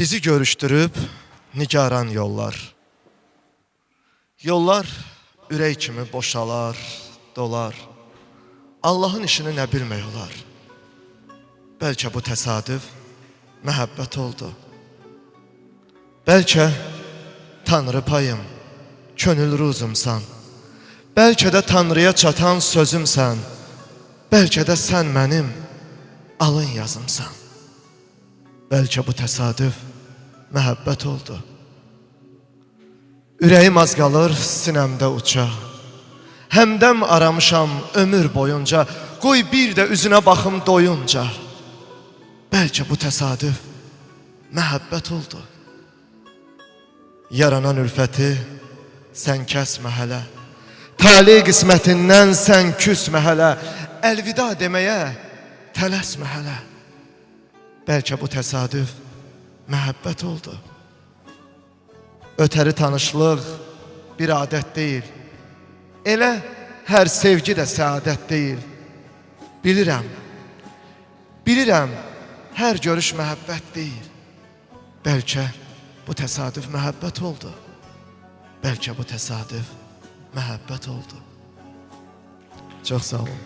Bizi görüşdürüb nigaran yollar. Yollar ürək kimi boşalar, dolar. Allahın işini nə bilmək olar. Bəlkə bu təsadüf məhəbbət oldu. Bəlkə Tanrı payım, könül ruzumsan. Bəlkə də Tanrıya çatan sözümsən. Bəlkə də sən mənim alın yazımsan. Bəlkə bu təsadüf məhəbbət oldu. Ürəyim az qalır sinəmdə uça. Həmdəm aramışam ömür boyunca. Qoy bir də üzünə baxım doyunca. Bəlkə bu təsadüf məhəbbət oldu. Yaranan ülfəti sən kəsmə hələ. Tali qismətindən sən küsmə hələ. Əlvida deməyə tələsmə hələ. Bəlkə bu təsadüf məhəbbət oldu. Ötəri tanışlıq bir adət deyil. Elə hər sevgi də səadət deyil. Bilirəm, hər görüş məhəbbət deyil. Bəlkə bu təsadüf məhəbbət oldu. Bəlkə bu təsadüf məhəbbət oldu. Çox sağ olun.